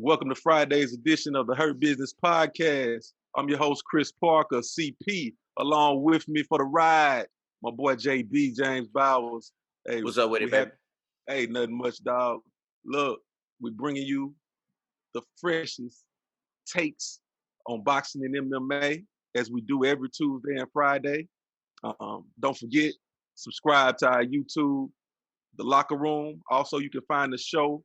Welcome to Friday's edition of the Hurt Business Podcast. I'm your host, Chris Parker, CP. Along with me for the ride, my boy JB, James Bowers. Hey, what's up with it, baby? Hey, nothing much, dog. Look, we're bringing you the freshest takes on boxing and MMA as we do every Tuesday and Friday. Don't forget, subscribe to our YouTube, The Locker Room. Also, you can find the show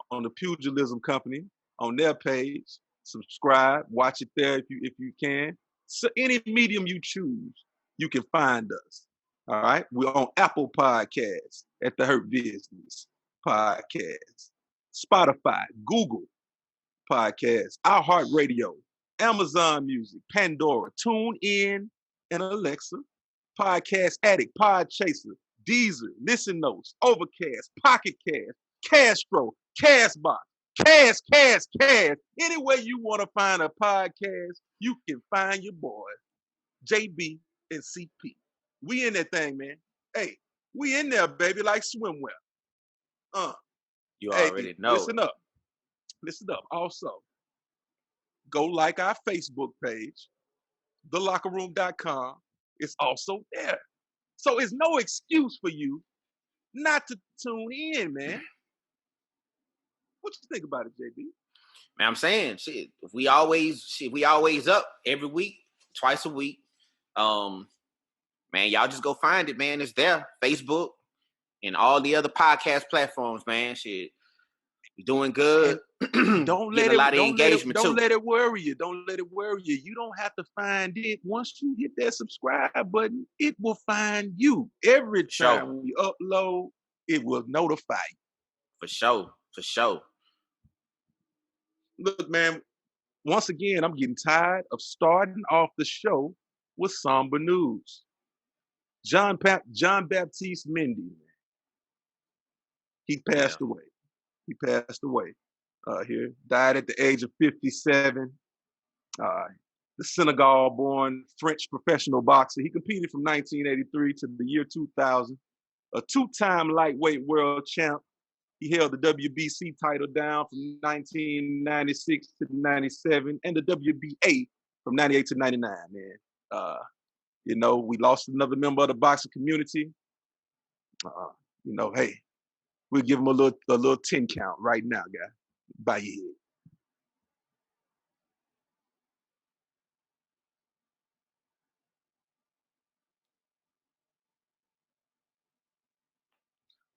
on the Pugilism Company on their page. Subscribe, watch it there if you can. So any medium you choose, you can find us. All right, we're on Apple Podcasts at the Hurt Business Podcast, Spotify, Google Podcasts, iHeartRadio, Amazon Music, Pandora, TuneIn, and Alexa, Podcast Addict, Podchaser, Deezer, Listen Notes, Overcast, Pocket Cast, Castro, Castbox, Cast. Anywhere you want to find a podcast, you can find your boys, JB and CP. We in that thing, man. Hey, we in there, baby, like swimwear. You already know. Listen up. Also, go like our Facebook page, thelockerroom.com. It's also there. So it's no excuse for you not to tune in, man. What you think about it, JB? Man, I'm saying, we always up every week, twice a week. Man, y'all just go find it, man. It's there. Facebook and all the other podcast platforms, man. Shit. You're doing good. Don't let it worry you. Don't let it worry you. You don't have to find it. Once you hit that subscribe button, it will find you. Every time we upload, it will notify you. For sure. Look, man, once again, I'm getting tired of starting off the show with somber news. Jean Baptiste Mendy, he passed away. Here, died at the age of 57. The Senegal-born French professional boxer. He competed from 1983 to the year 2000. A two-time lightweight world champ. He held the WBC title down from 1996 to 97, and the WBA from 98 to 99, man. We lost another member of the boxing community. Hey, we'll give him a little 10 count right now, guy. By your head.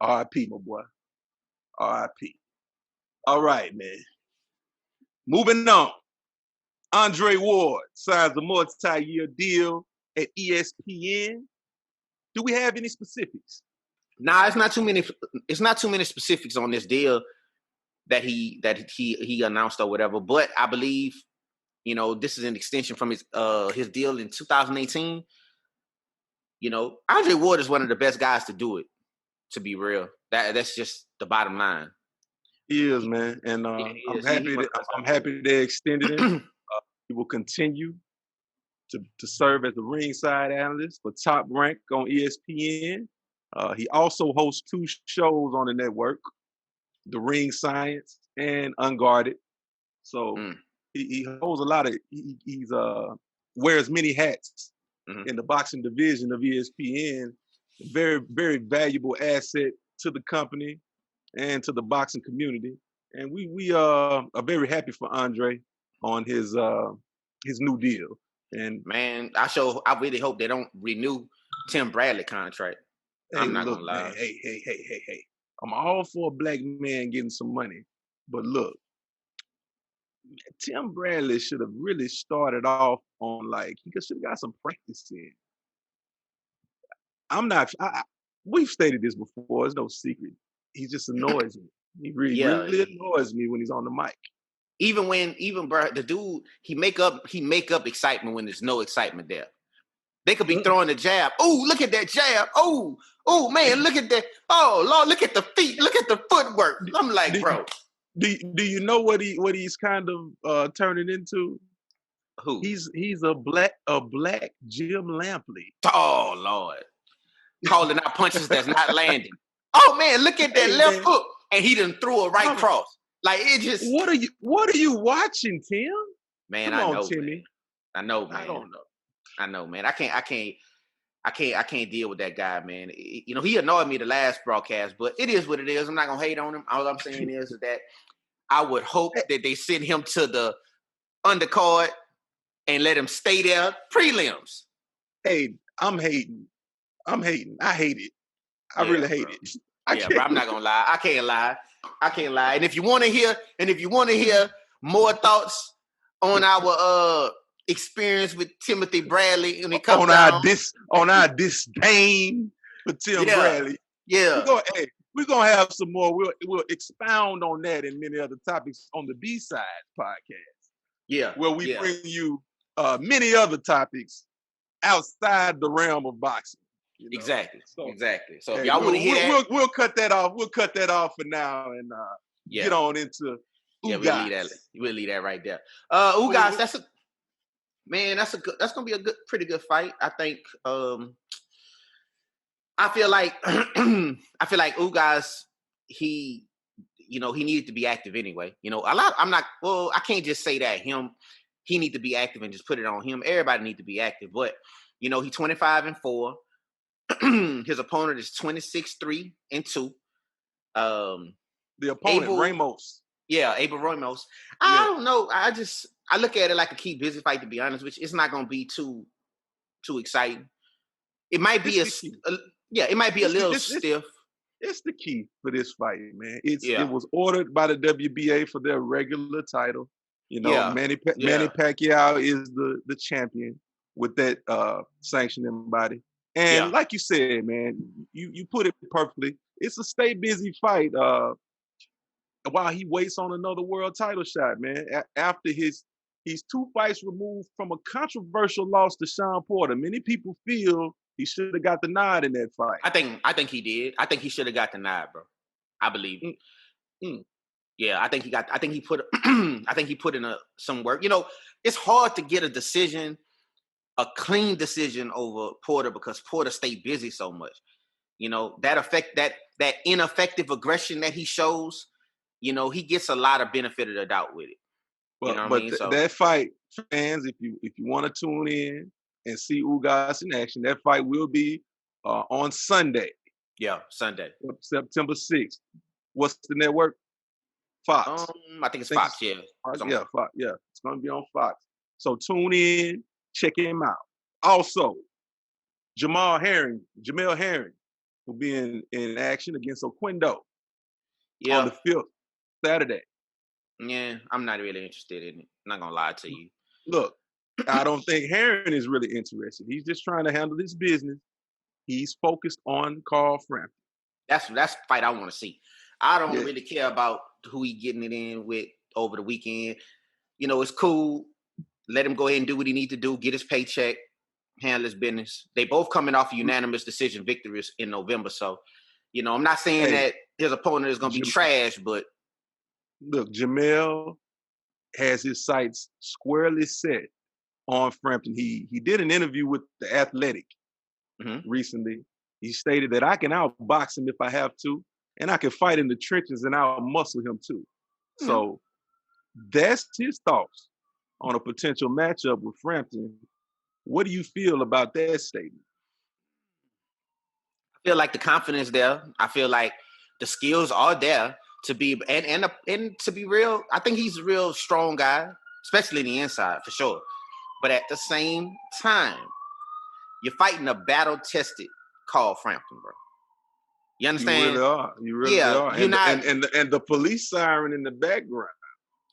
R.I.P., my boy. R.I.P. All right, man. Moving on. Andre Ward signs a multi-year deal at ESPN. Do we have any specifics? Nah, it's not too many specifics on this deal that he announced or whatever. But I believe, this is an extension from his deal in 2018. Andre Ward is one of the best guys to do it. To be real, that's just the bottom line. He is, man, and I'm happy they extended him. He will continue to serve as the ringside analyst for Top Rank on ESPN. He also hosts two shows on the network, The Ring Science and Unguarded. So he holds a lot of he's wears many hats in the boxing division of ESPN. Very, very valuable asset to the company and to the boxing community. And we are very happy for Andre on his new deal. And man, I really hope they don't renew Tim Bradley contract. Hey, I'm not gonna lie. Hey. I'm all for a black man getting some money. But look, Tim Bradley should have really started off on he should have got some practice in. We've stated this before. It's no secret. He just annoys me. He really annoys me when he's on the mic. Even the dude, he make up excitement when there's no excitement there. They could be throwing a jab. Oh, look at that jab. Oh, man, look at that. Oh, Lord, look at the feet. Look at the footwork. I'm like, bro. Do you know what he's kind of turning into? Who? He's a black Jim Lampley. Oh, Lord. Calling out punches that's not landing. Oh, man, look at that left hook. And he done threw a right cross. Like it just. What are you watching, Tim? Man, Come I on, know, Timmy. man. I know, man. I don't know. I know, man. I can't deal with that guy, man. You know, he annoyed me the last broadcast, but it is what it is. I'm not gonna hate on him. All I'm saying is that I would hope that they send him to the undercard and let him stay there prelims. Hey, I'm hating. I hate it. I really hate it. Bro, I'm not gonna lie. I can't lie. And if you want to hear more thoughts on our experience with Timothy Bradley when it comes on our disdain for Tim Bradley. Yeah. We're gonna have some more. We'll expound on that and many other topics on the B-Side podcast. Yeah. Where we bring you many other topics outside the realm of boxing. You know? Exactly. So if y'all want to hear that, we'll cut that off. We'll cut that off for now and get on into Ugas. We'll leave that right there. Ugas, that's gonna be a pretty good fight. I think. I feel like Ugas, he needed to be active anyway. You know, I can't just say that he need to be active and just put it on him. Everybody need to be active, but you know, he's 25-4. His opponent is 26-3-2. The opponent, Ramos. Yeah, Abel Ramos. I don't know. I look at it like a key busy fight, to be honest, which it's not going to be too exciting. It might be a little stiff. It's the key for this fight, man. It was ordered by the WBA for their regular title. You know, Manny Pacquiao is the champion with that sanctioning body. And like you said, man, you put it perfectly. It's a stay busy fight while he waits on another world title shot, man. After he's 2 fights removed from a controversial loss to Sean Porter. Many people feel he should have got the nod in that fight. I think he did. I think he should have got the nod, bro. I believe. Yeah, I think he put in some work. You know, it's hard to get a clean decision over Porter because Porter stayed busy so much. You know, that ineffective aggression that he shows, you know, he gets a lot of benefit of the doubt with it. Well, you know what I mean? That fight, fans, if you want to tune in and see Ugas in action, that fight will be on Sunday. Yeah, Sunday. September 6th. What's the network? Fox. I think it's Fox, yeah. Fox. Yeah, it's going to be on Fox. So tune in, check him out. Also, Jamel Herring will be in action against Oquendo on the 5th, Saturday. Yeah, I'm not really interested in it. I'm not going to lie to you. Look, I don't think Herring is really interested. He's just trying to handle his business. He's focused on Carl Frampton. That's the fight I want to see. I don't really care about who he getting it in with over the weekend. You know, it's cool. Let him go ahead and do what he needs to do, get his paycheck, handle his business. They both coming off a unanimous decision victories in November. So, you know, I'm not saying that his opponent is going to be trash, but. Look, Jamel has his sights squarely set on Frampton. He did an interview with The Athletic recently. He stated that I can outbox him if I have to, and I can fight in the trenches and I'll muscle him too. So that's his thoughts on a potential matchup with Frampton. What do you feel about that statement? I feel like the confidence there. I feel like the skills are there to be and to be real. I think he's a real strong guy, especially in the inside for sure. But at the same time, you're fighting a battle-tested Carl Frampton, bro. You understand? You really are. You're not, and the police siren in the background.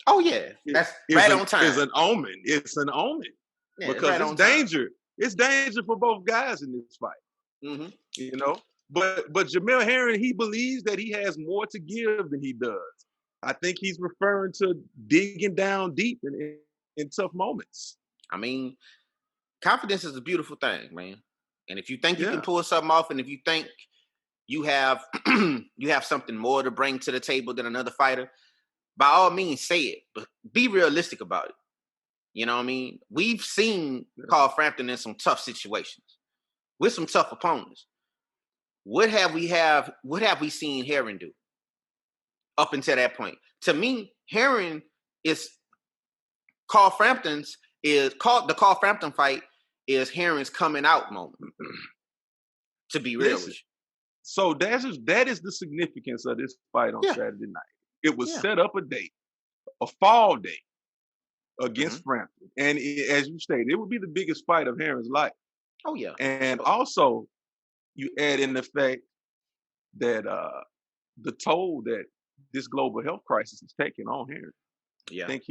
Oh yeah, that's right on time. It's an omen. It's an omen because it's danger. It's danger for both guys in this fight. You know, but Jamel Herring, he believes that he has more to give than he does. I think he's referring to digging down deep in tough moments. I mean, confidence is a beautiful thing, man. And if you think you can pull something off, and if you think you have something more to bring to the table than another fighter, by all means, say it. But be realistic about it. You know what I mean? We've seen Carl Frampton in some tough situations with some tough opponents. What have we seen Herring do? up until that point. To me, Herring is Carl Frampton's is called the Carl Frampton fight is Herring's coming out moment. To be real with you. So that is the significance of this fight on Saturday night. It was set up a date, a fall date against Frampton. And as you stated, it would be the biggest fight of Herring's life. Oh, yeah. And also, you add in the fact that the toll that this global health crisis is taking on Herring. Yeah. Think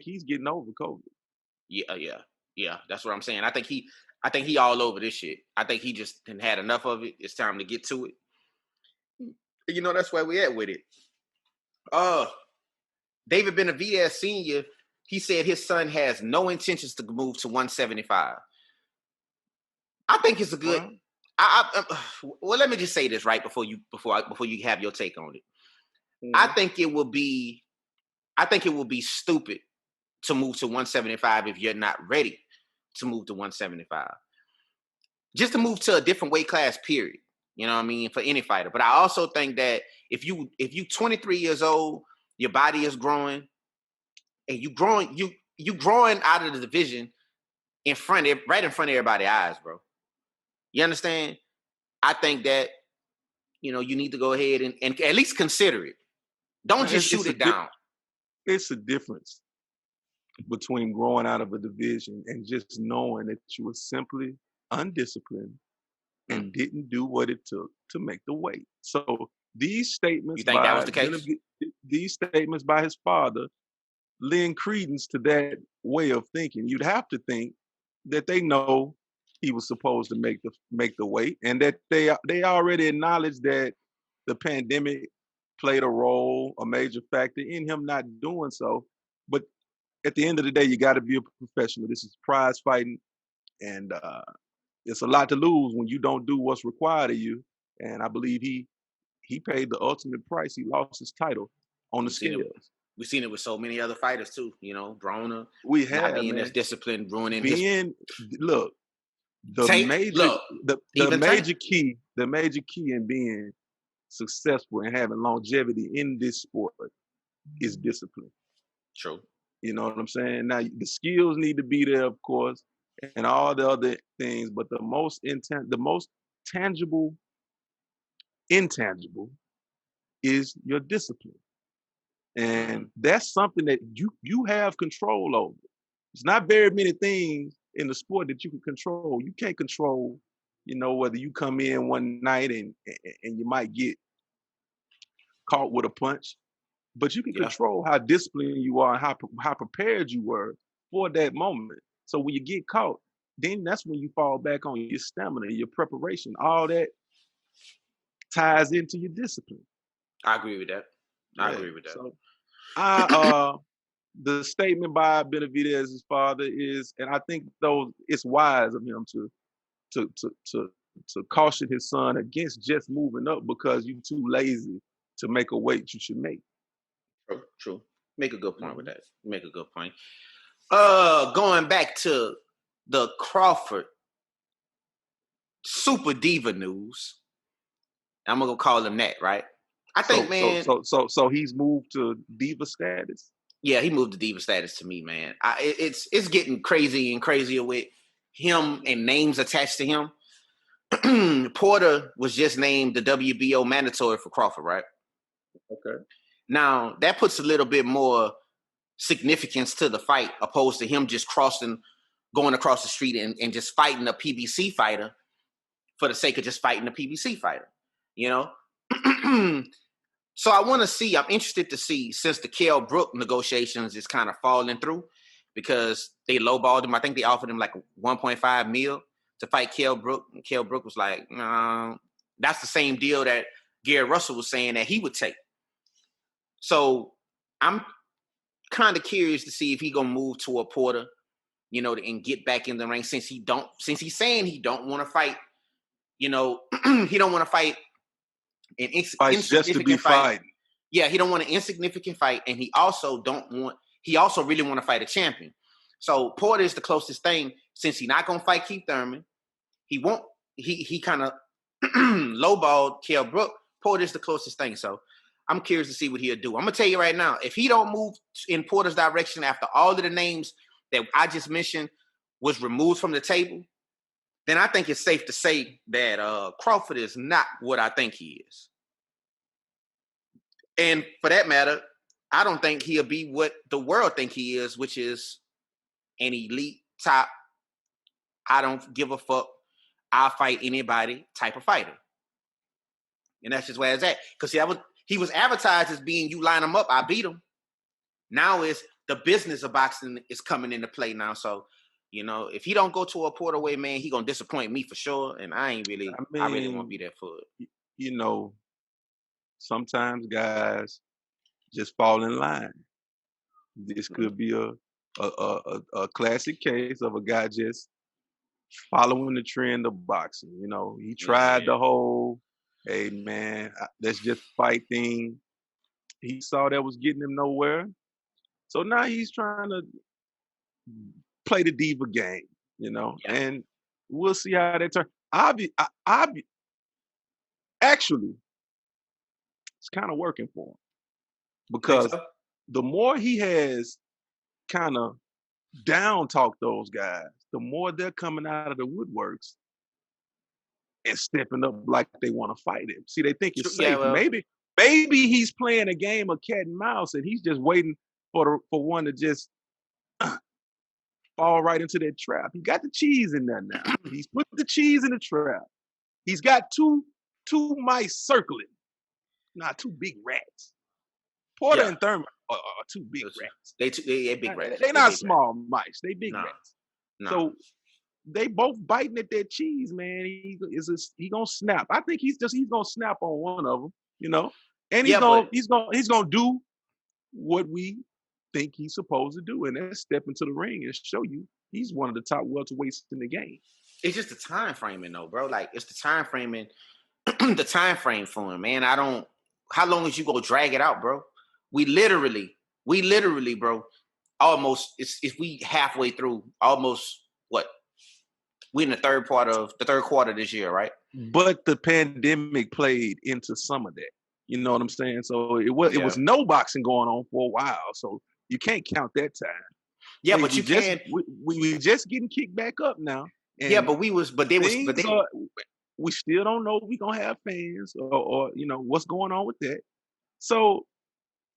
he's getting over COVID. Yeah. That's what I'm saying. I think he all over this shit. I think he just had enough of it. It's time to get to it. You know, that's where we at with it. David Benavidez Sr., he said his son has no intentions to move to 175. I think it's a good. Well, let me just say this right before you have your take on it. I think it will be stupid to move to 175 if you're not ready to move to 175. Just to move to a different weight class, period. You know what I mean? For any fighter. But I also think that if you 23 years old, your body is growing, and you growing out of the division right in front of everybody's eyes, bro. You understand? I think that, you know, you need to go ahead and at least consider it. Don't just shoot it down. It's a difference between growing out of a division and just knowing that you were simply undisciplined and didn't do what it took to make the weight. So these statements, you think that was the case? These statements by his father lend credence to that way of thinking. You'd have to think that they know he was supposed to make the weight, and that they already acknowledged that the pandemic played a major factor in him not doing so. But at the end of the day, you got to be a professional. This is prize fighting, and it's a lot to lose when you don't do what's required of you. And I believe he paid the ultimate price. He lost his title on the scales. We've seen it with so many other fighters too. You know, Broner. We have not being as disciplined, ruining look. The major key in being successful and having longevity in this sport is discipline. True. You know what I'm saying? Now the skills need to be there, of course, and all the other things, but the most tangible, intangible is your discipline. And that's something that you have control over. It's not very many things in the sport that you can control. You can't control, you know, whether you come in one night and you might get caught with a punch, but you can control how disciplined you are and how prepared you were for that moment. So when you get caught, then that's when you fall back on your stamina, your preparation. All that ties into your discipline. I agree with that. I agree with that. So the statement by Benavidez's father is, and I think though it's wise of him to caution his son against just moving up because you're too lazy to make a weight you should make. True. Make a good point with that. Make a good point. Going back to the Crawford Super Diva news. I'm gonna call him that, right? I think, man. So he's moved to diva status. Yeah, he moved to diva status to me, man. It's getting crazy and crazier with him and names attached to him. Porter was just named the WBO mandatory for Crawford, right? Okay. Now that puts a little bit more significance to the fight, opposed to him just going across the street and just fighting a PBC fighter for the sake of just fighting a PBC fighter, you know? So I'm interested to see, since the Kell Brook negotiations is kind of falling through because they lowballed him. I think they offered him like 1.5 mil to fight Kell Brook. And Kell Brook was like, that's the same deal that Gary Russell was saying that he would take. So I'm kind of curious to see if he gonna move to a Porter, you know, and get back in the ring since he's saying he don't want to fight, you know, he don't want to fight an insignificant just to be fighting. Yeah, he don't want an insignificant fight, and he also really want to fight a champion. So Porter is the closest thing, since he's not gonna fight Keith Thurman. He kind of lowballed Kell Brook. Porter is the closest thing. So I'm curious to see what he'll do. I'm gonna tell you right now, if he don't move in Porter's direction after all of the names that I just mentioned was removed from the table, then I think it's safe to say that Crawford is not what I think he is. And for that matter, I don't think he'll be what the world think he is, which is an elite top, I don't give a fuck, I'll fight anybody type of fighter. And that's just where it's at. Because he was advertised as being, you line him up, I beat him. Now it's the business of boxing is coming into play now. So, if he don't go to a Porter way, man, he gonna disappoint me for sure. And I really won't be there for it. Sometimes guys just fall in line. This could be a classic case of a guy just following the trend of boxing. He tried the whole, hey man, let's just fight thing. He saw that was getting him nowhere. So now he's trying to play the diva game, and we'll see how that turns. Actually, it's kind of working for him because the more he has kind of down-talked those guys, the more they're coming out of the woodworks and stepping up like they want to fight him. See, they think it's safe. Maybe he's playing a game of cat and mouse, and he's just waiting for one to just fall right into that trap. He got the cheese in there now. He's put the cheese in the trap. He's got two mice circling. Not two big rats. Porter and Thurman are two big rats. They big rats. They're not small mice. They big rats. No. So they both biting at that cheese, man. He gonna snap. I think he's gonna snap on one of them, and he's gonna do what we think he's supposed to do, and then step into the ring and show you he's one of the top welterweights in the game. It's just the time framing, though, bro. Like, it's the time framing, the time frame for him, man. How long is you gonna drag it out, bro? We literally, bro, almost, if we halfway through, almost, what? We're in the third quarter this year, right? But the pandemic played into some of that. You know what I'm saying? So it was no boxing going on for a while. So you can't count that time. Yeah, but you can. We just getting kicked back up now. Yeah, we still don't know if we gonna have fans or what's going on with that. So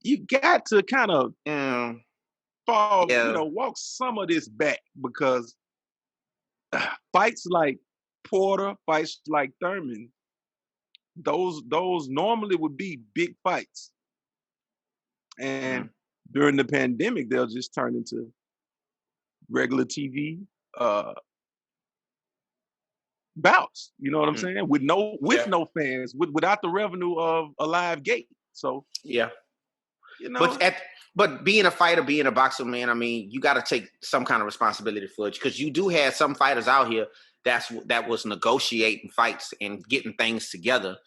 you got to kind of walk some of this back because fights like Porter, fights like Thurman, those normally would be big fights. And during the pandemic, they'll just turn into regular TV bouts. You know what I'm saying? With no fans, without the revenue of a live gate. So But being a fighter, being a boxer, man, I mean, you got to take some kind of responsibility for it because you do have some fighters out here that was negotiating fights and getting things together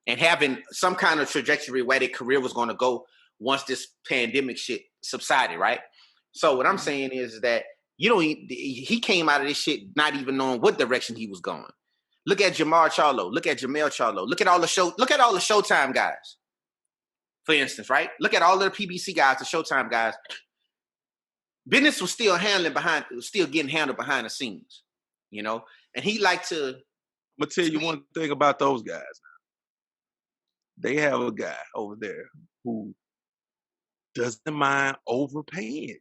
and having some kind of trajectory where their career was going to go once this pandemic shit subsided, right? So what I'm saying is that he came out of this shit not even knowing what direction he was going. Look at Jamar Charlo. Look at Jamel Charlo. Look at all the Showtime guys. For instance, right? Look at all of the PBC guys, the Showtime guys. Business was still getting handled behind the scenes, And he liked to. I'm gonna tell you one thing about those guys. They have a guy over there who doesn't mind overpaying.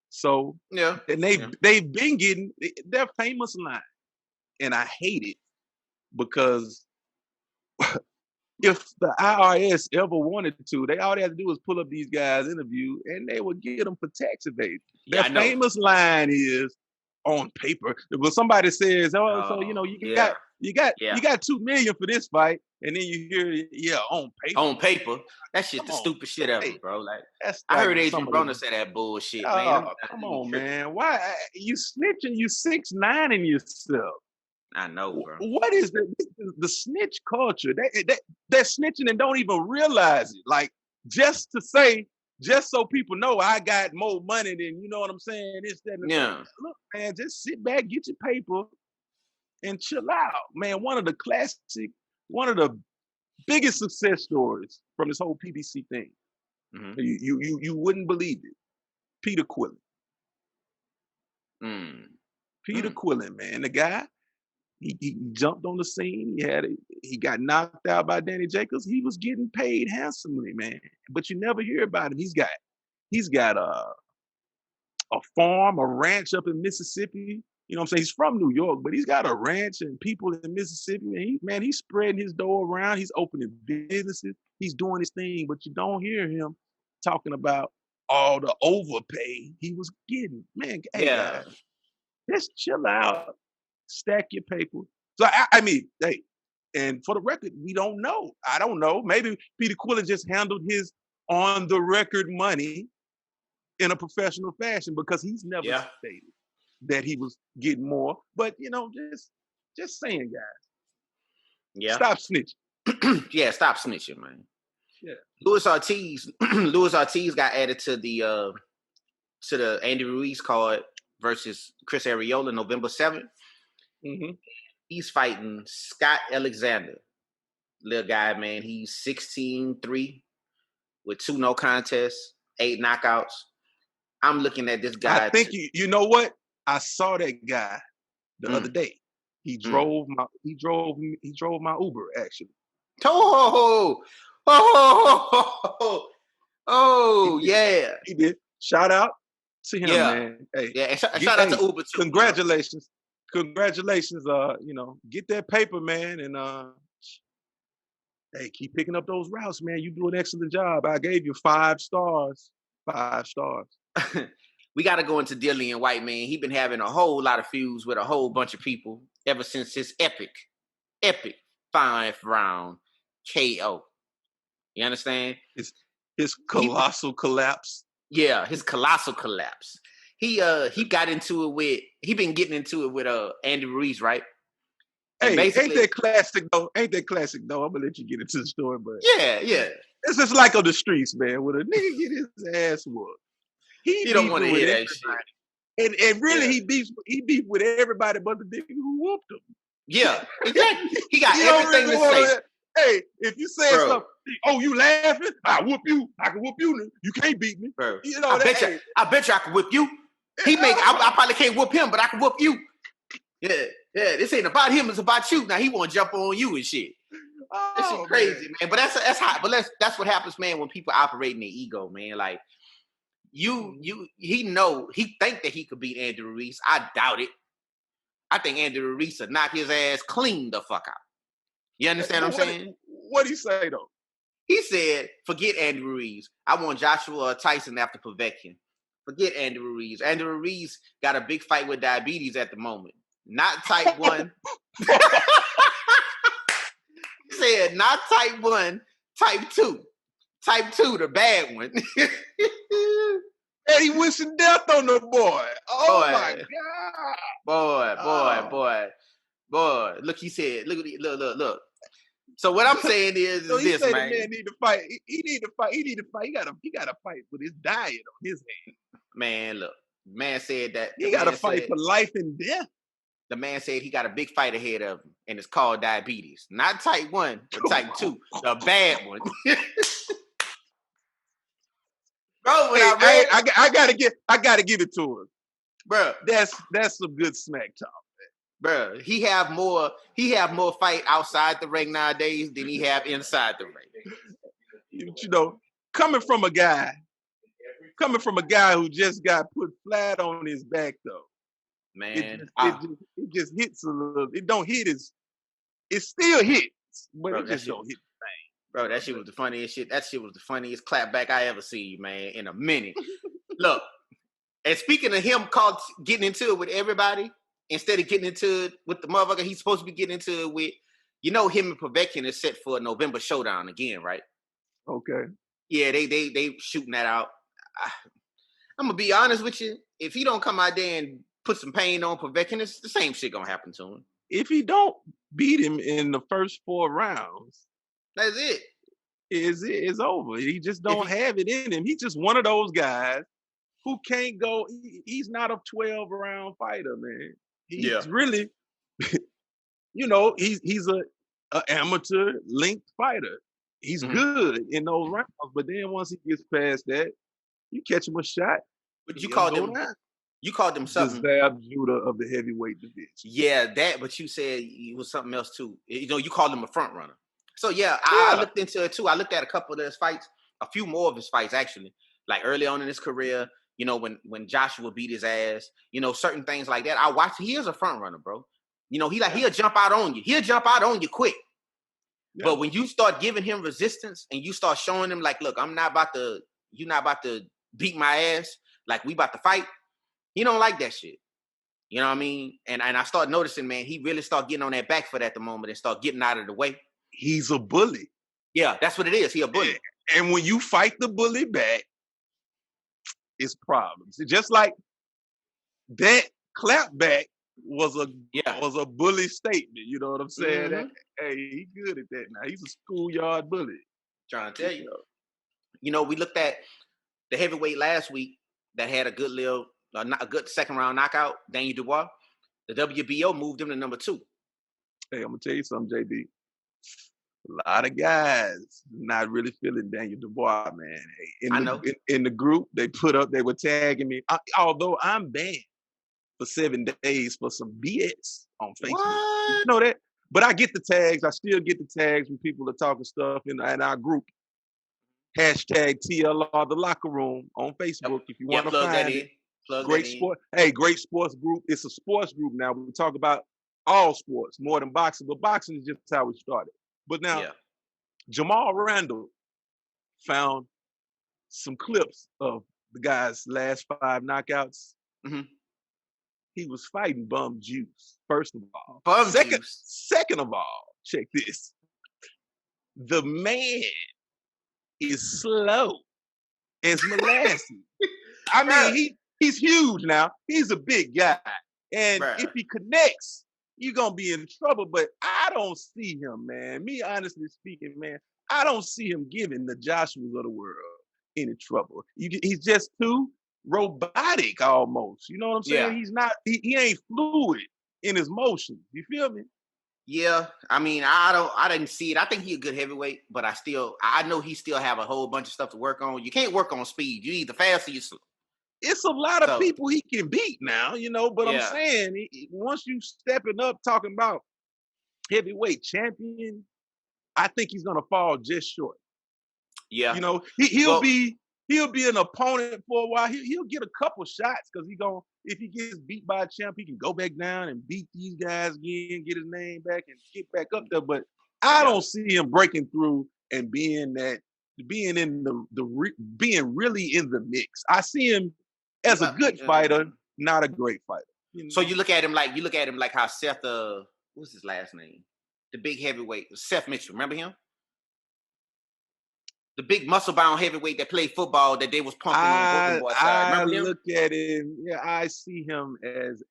So and they've been getting their famous line, and I hate it because. If the IRS ever wanted to, all they had to do was pull up these guys' interview, and they would get them for tax evasion. Their famous line is on paper. When somebody says, you got $2 million for this fight, and then you hear, on paper. On paper, that shit the stupid shit ever, bro. Like I heard Adrian Broner say that bullshit, man. Come on, man. Why you snitching? You 6'9" in yourself. I know, bro. What is the snitch culture? They're snitching and don't even realize it. Like, just so people know I got more money than, you know what I'm saying? This, that, and that. Look, man, just sit back, get your paper, and chill out. Man, one of the biggest success stories from this whole PBC thing. Mm-hmm. You wouldn't believe it. Peter Quillen. Peter Quillen, man, the guy. He jumped on the scene. He got knocked out by Danny Jacobs. He was getting paid handsomely, man. But you never hear about him. He's got a farm, a ranch up in Mississippi. You know what I'm saying? He's from New York, but he's got a ranch and people in Mississippi. And he's spreading his dough around. He's opening businesses. He's doing his thing, but you don't hear him talking about all the overpay he was getting. Man, hey, guys, just chill out. Stack your paper. So I mean, hey, and for the record, we don't know. I don't know. Maybe Peter Quillen just handled his on the record money in a professional fashion because he's never stated that he was getting more. But just saying, guys. Yeah. Stop snitching. Yeah, stop snitching, man. Yeah. Luis Ortiz got added to the Andy Ruiz card versus Chris Arreola November 7th. Mm-hmm. He's fighting Scott Alexander. Little guy, man. He's 16-3 with 2 no contests, 8 knockouts. I'm looking at this guy. I think you know what? I saw that guy the other day. He drove my Uber, actually. Yeah. He did. Shout out to him, man. Hey, yeah, and shout out to Uber too. Congratulations. Congratulations, get that paper, man, and hey, keep picking up those routes, man. You do an excellent job. I gave you 5 stars. 5 stars. We got to go into Dillian Whyte, man. He been having a whole lot of feuds with a whole bunch of people ever since his epic 5th round KO. You understand? His colossal collapse. Yeah, his colossal collapse. He got into it with Andy Ruiz, right? And hey, ain't that classic though? I'm gonna let you get into the story, but yeah. It's just like on the streets, man. When a nigga get his ass whooped, he don't want to hear that shit. And really, he beefs with everybody but the nigga who whooped him. Yeah, exactly. He got everything to say. Hey, if you say something, oh, you laughing? I whoop you. I can whoop you. You can't beat me. Bro. I bet you I can whip you. I probably can't whoop him, but I can whoop you. Yeah. This ain't about him; it's about you. Now he want to jump on you and shit. This is crazy, man. But that's hot. But that's what happens, man. When people operate in their ego, man. Like he think that he could beat Andy Ruiz. I doubt it. I think Andy Ruiz would knock his ass clean the fuck out. You understand what I'm saying? What'd he say though? He said, "Forget Andy Ruiz. I want Joshua Tyson after Povetkin. Forget Andy Ruiz. Andy Ruiz got a big fight with diabetes at the moment. Not type 1. He said, not type 1, type 2. Type 2, the bad one." And he wishing death on the boy. Oh, my God. Boy. Look, he said, look. So what I'm saying is so this, man. Man need to fight. He need to fight. He got to fight with his diet on his hand. Man, look. Man said that. He got to fight for life and death. The man said he got a big fight ahead of him, and it's called diabetes. Not type 1, but type 2, the bad one. Bro, I gotta give it to him, bro. That's some good smack talk, man. Bro. He have more fight outside the ring nowadays than he have inside the ring. Coming from a guy who just got put flat on his back though. Man, it just hits a little. It don't hit it still hits, but it just don't hit the same. Bro, that shit was the funniest shit. That shit was the funniest clapback I ever seen, man, in a minute. Look, and speaking of him getting into it with everybody, instead of getting into it with the motherfucker he's supposed to be getting into it with, him and Povetkin is set for a November showdown again, right? Okay. Yeah, they shooting that out. I'm gonna be honest with you. If he don't come out there and put some pain on Povetkin, it's the same shit gonna happen to him. If he don't beat him in the first 4 rounds, that's it. It's over. He just don't have it in him. He's just one of those guys who can't go. He's not a 12-round fighter, man. He's really, he's an amateur linked fighter. He's good in those rounds, but then once he gets past that, you catch him a shot. But you called him. Down. You called him something. The Zab Judah of the heavyweight division. Yeah, that. But you said he was something else too. You know, you called him a front runner. So yeah, I looked into it too. I looked at a couple of his fights, a few more of his fights actually. Like early on in his career, you know, when Joshua beat his ass, you know, certain things like that. I watched. He is a front runner, bro. You know, he'll jump out on you. He'll jump out on you quick. Yeah. But when you start giving him resistance and you start showing him like, look, you're not about to beat my ass. Like we about to fight. He don't like that shit. You know what I mean? And I start noticing, man, he really start getting on that back foot at the moment and start getting out of the way. He's a bully. Yeah, that's what it is. He a bully. And when you fight the bully back, it's problems. Just like that clap back was a bully statement. You know what I'm saying? Mm-hmm. Hey, he good at that now. He's a schoolyard bully. Trying to tell you. You know, we looked at the heavyweight last week that had a good second round knockout, Daniel Dubois. The WBO moved him to number 2. Hey, I'm gonna tell you something, JD. A lot of guys not really feeling Daniel Dubois, man. Hey, in the group, they were tagging me. Although I'm banned for 7 days for some BS on Facebook. What? You know that? But I get the tags. I still get the tags when people are talking stuff in our group. Hashtag TLR the locker room on Facebook if you want to find it. Great sport. Hey, great sports group. It's a sports group now. We talk about all sports more than boxing, but boxing is just how we started. But now, Jamal Randall found some clips of the guy's last 5 knockouts. Mm-hmm. He was fighting bum juice, first of all. Second of all, check this. The man is slow as molasses. I mean, he's huge now. He's a big guy. And if he connects, you're going to be in trouble. But I don't see him, man. Me, honestly speaking, man, I don't see him giving the Joshuas of the world any trouble. He's just too robotic almost. You know what I'm saying? He's not, he ain't fluid in his motions. You feel me? Yeah, I mean, I didn't see it. I think he's a good heavyweight, but I know he still have a whole bunch of stuff to work on. You can't work on speed. You either fast or you slow. It's a lot of people he can beat now, you know, but I'm saying once you stepping up talking about heavyweight champion, I think he's going to fall just short. Yeah. You know, he'll be an opponent for a while. He'll get a couple shots because if he gets beat by a champ, he can go back down and beat these guys again, get his name back and get back up there. But I don't see him breaking through and being really in the mix. I see him as a good fighter, not a great fighter. You know? So you look at him like how Seth, what's his last name? The big heavyweight, Seth Mitchell. Remember him? The big muscle-bound heavyweight that played football that they was pumping on Broken Boy side. Remember him? I look at him. Yeah, I see him as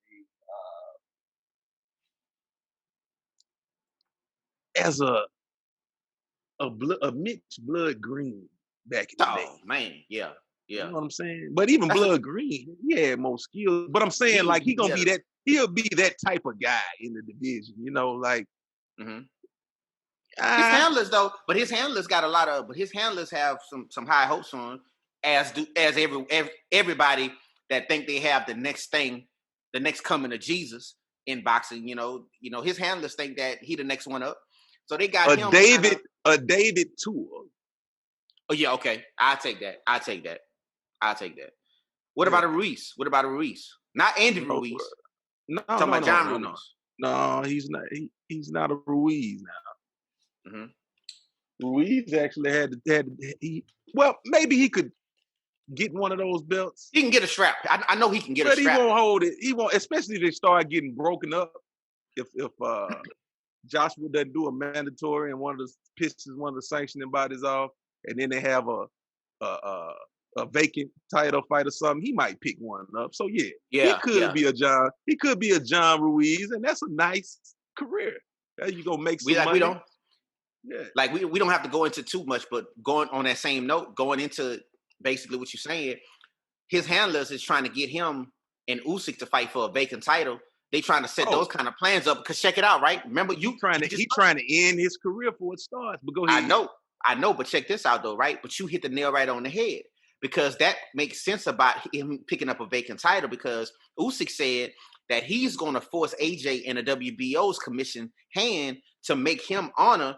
a Mitch Blood Green back in the day. Oh man, yeah. You know what I'm saying? But even Blood Green, he had more skills. But I'm saying he'll be that type of guy in the division. You know, like. Mm-hmm. His handlers though, but his handlers have some high hopes on him, as everybody that think they have the next coming of Jesus in boxing. You know, his handlers think that he the next one up. So they got him. David Tour. Oh yeah, okay. I'll take that. What about a Ruiz? Not Andy Ruiz. No, talking about John Ruiz. No, he's not. He's not a Ruiz now. Mm-hmm. Ruiz actually maybe he could get one of those belts. He can get a strap. I know he can get a strap. But he won't hold it. He won't, especially if they start getting broken up. If Joshua doesn't do a mandatory and pisses one of the sanctioning bodies off, and then they have a vacant title fight or something, he might pick one up. So he could be a John Ruiz, and that's a nice career. You gonna make some money. We don't have to go into too much, but going on that same note, going into basically what you're saying, his handlers is trying to get him and Usyk to fight for a vacant title They trying to set those kind of plans up because check it out, right? Remember, he trying to end his career before it starts. But go ahead. I know, but check this out though, right? But you hit the nail right on the head because that makes sense about him picking up a vacant title because Usyk said that he's going to force AJ and the WBO's commission hand to make him honor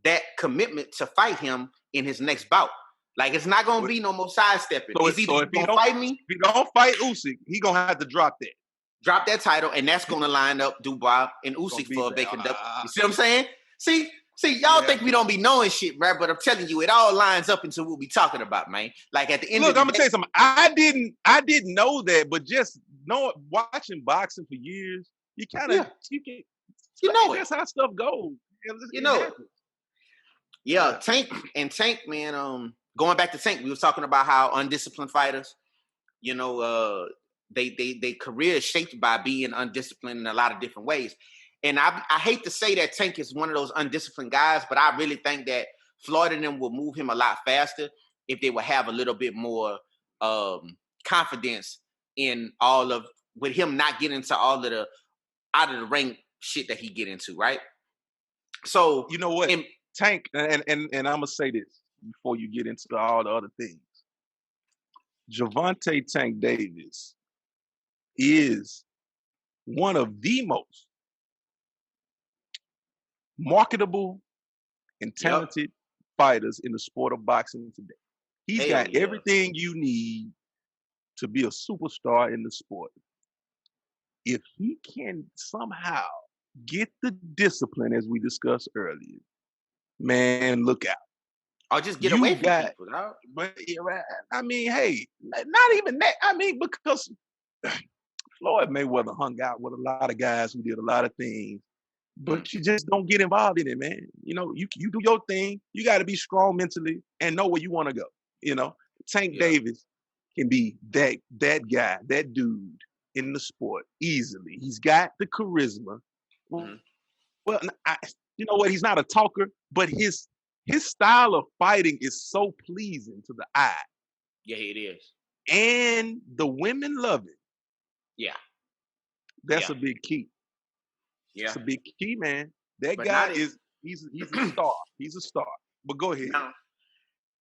that commitment to fight him in his next bout. Like it's not going to be no more sidestepping. So if he don't fight Usyk, he going to have to drop that title, and that's going to line up Dubois and Usyk for a vacant W. You see what I'm saying? See, y'all think we don't be knowing shit, right? But I'm telling you, it all lines up into what we talking about, man. Like at the end of the day. Look, I'm gonna tell you something. I didn't know that, but just watching boxing for years, you kind of that's how stuff goes. Yeah, Tank, man. Going back to Tank, we was talking about how undisciplined fighters, they career is shaped by being undisciplined in a lot of different ways. And I hate to say that Tank is one of those undisciplined guys, but I really think that Floyd and them will move him a lot faster if they would have a little bit more confidence in with him not getting into all of the out of the ring shit that he get into, right? So you know what, Tank, and I'm gonna say this before you get into all the other things. Gervonta Tank Davis is one of the most marketable and talented fighters in the sport of boxing today. He's got everything you need to be a superstar in the sport. If he can somehow get the discipline, as we discussed earlier, man, look out. Or just get away from people. Huh? But I mean, hey, not even that. I mean, because Floyd Mayweather hung out with a lot of guys who did a lot of things. But you just don't get involved in it, man. You do your thing. You got to be strong mentally and know where you want to go. Tank Davis can be that guy, that dude in the sport easily. He's got the charisma. Mm-hmm. Well, you know what? He's not a talker, but his style of fighting is so pleasing to the eye. Yeah, it is. And the women love it. Yeah. That's a big key. Yeah. It's a big key, man. That guy he's a star. He's a star. But go ahead. Now,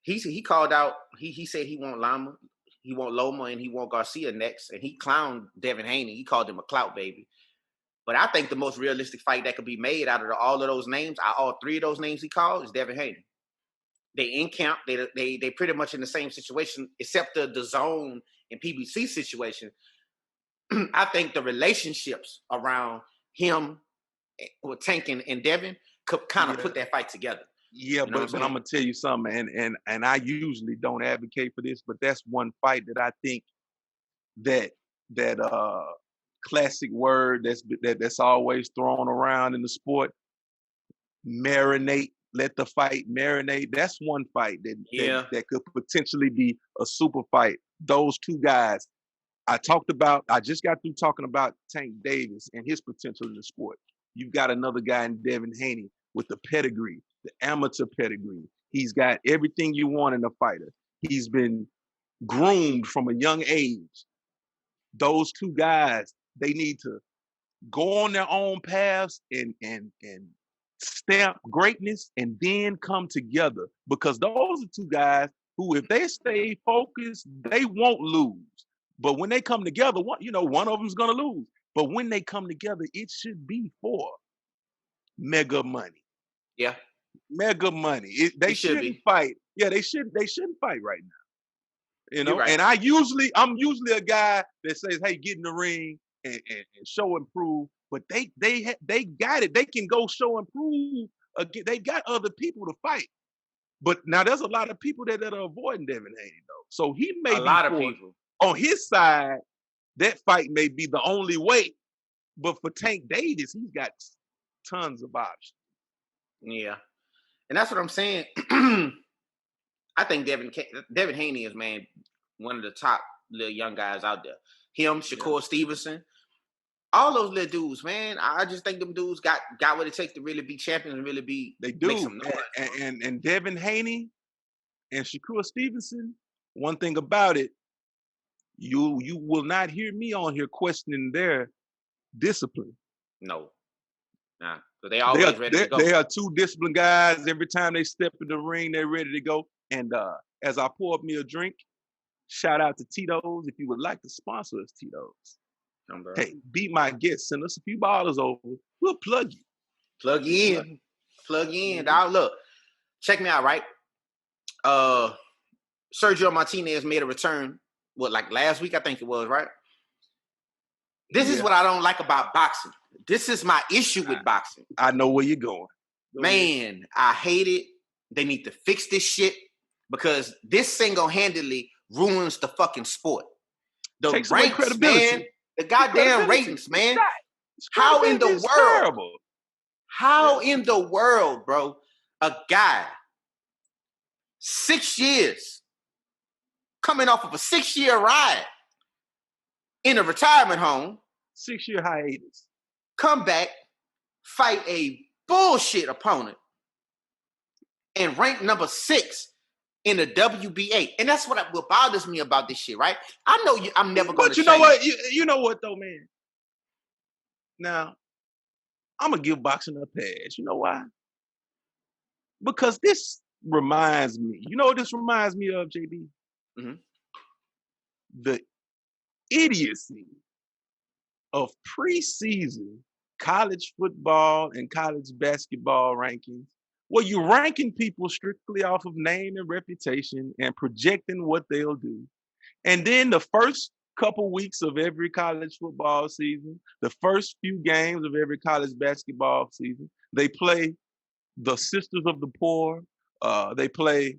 he called out, he said he want Loma, and he want Garcia next, and he clowned Devin Haney. He called him a clout baby. But I think the most realistic fight that could be made out of all of those names, all three of those names he called, is Devin Haney. They in camp, they pretty much in the same situation, except the zone and PBC situation. I think the relationships around him with Tank and Devin could kind of put that fight together. Yeah, but I'm gonna tell you something, and I usually don't advocate for this, but that's one fight that I think that classic word that's always thrown around in the sport, marinate. Let the fight marinate. That's one fight that could potentially be a super fight. Those two guys I just got through talking about Tank Davis and his potential in the sport. You've got another guy in Devin Haney with the pedigree, the amateur pedigree. He's got everything you want in a fighter. He's been groomed from a young age. Those two guys, they need to go on their own paths and stamp greatness and then come together, because those are two guys who, if they stay focused, they won't lose. But when they come together, one of them's going to lose. But when they come together, it should be for mega money. Yeah. Mega money. They shouldn't fight. Yeah, they shouldn't fight right now. Right. And I'm usually a guy that says, hey, get in the ring and show and prove. But they got it. They can go show and prove. They got other people to fight. But now there's a lot of people that are avoiding Devin Haney, though. So he may be a lot of people. On his side, that fight may be the only way. But for Tank Davis, he's got tons of options. Yeah. And that's what I'm saying. I think Devin Haney is, man, one of the top little young guys out there. Him, Shakur Stevenson, all those little dudes, man. I just think them dudes got what it takes to really be champions and really be. They do. And Devin Haney and Shakur Stevenson, one thing about it, you will not hear me on here questioning their discipline. No. Nah. So they always ready to go. They are two disciplined guys. Every time they step in the ring, they're ready to go. And as I pour up me a drink, shout out to Tito's. If you would like to sponsor us, Tito's. Hey, be my guest. Send us a few bottles over. We'll plug you. Plug you in. Plug you in. Dog, look, check me out, right? Sergio Martinez made a return, like last week, I think it was, right? This is what I don't like about boxing. This is my issue with boxing. I know where you're going. Man, I hate it. They need to fix this shit because this single-handedly ruins the fucking sport. The ranks, man. The goddamn ratings, man. How in the world? Terrible. How in the world, bro? A guy, 6 years, coming off of a 6-year ride in a retirement home. 6-year hiatus. Come back, fight a bullshit opponent, and rank number 6 in the WBA. And that's what bothers me about this shit, right? I know I'm never going to. But you know what? You know what though, man? Now, I'm gonna give boxing a pass. You know why? Because this reminds me. You know what this reminds me of, JB? Mm-hmm. The idiocy of preseason college football and college basketball rankings, where you're ranking people strictly off of name and reputation and projecting what they'll do. And then the first couple weeks of every college football season, the first few games of every college basketball season, they play the Sisters of the Poor. They play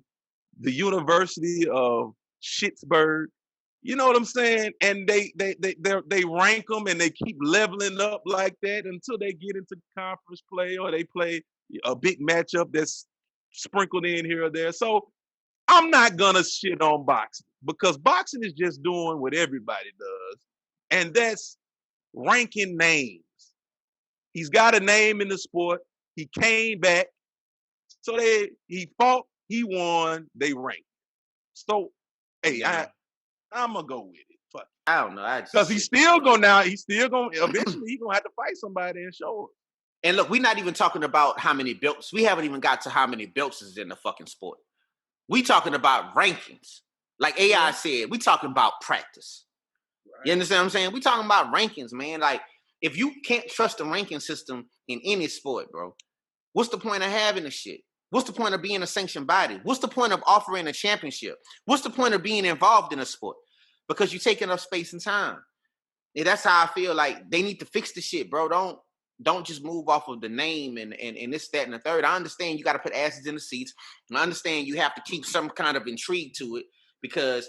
the University of Schittsburg. You know what I'm saying? And they rank them and they keep leveling up like that until they get into conference play or they play a big matchup that's sprinkled in here or there. So I'm not gonna shit on boxing because boxing is just doing what everybody does, and that's ranking names. He's got a name in the sport. He came back, so he fought, he won, they ranked. So, hey, I'm gonna go with it. Fuck. I don't know. Because he's still gonna eventually he's gonna have to fight somebody and show it. And look, we're not even talking about how many belts. We haven't even got to how many belts is in the fucking sport. We talking about rankings. Like AI said, we talking about practice. Right. You understand what I'm saying? We talking about rankings, man. Like, if you can't trust the ranking system in any sport, bro, what's the point of having the shit? What's the point of being a sanctioned body? What's the point of offering a championship? What's the point of being involved in a sport? Because you're taking up space and time. And that's how I feel like they need to fix the shit, bro. Don't just move off of the name and this, that, and the third. I understand you got to put asses in the seats. And I understand you have to keep some kind of intrigue to it because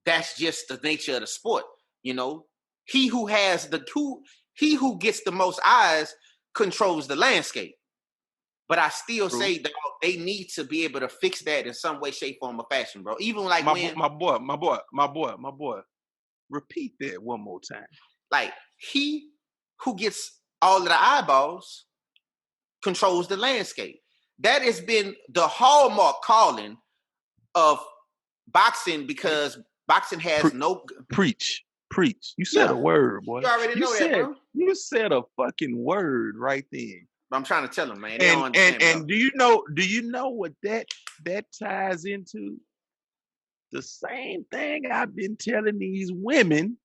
that's just the nature of the sport. You know, he who gets the most eyes controls the landscape. But I still say that they need to be able to fix that in some way, shape, form, or fashion, bro. Even like my boy. Repeat that one more time. Like, he who gets all of the eyeballs controls the landscape. That has been the hallmark calling of boxing because boxing has Preach. You said a word, boy. You already know that, bro. You said a fucking word right then. I'm trying to tell them, man. And do you know what that ties into? The same thing I've been telling these women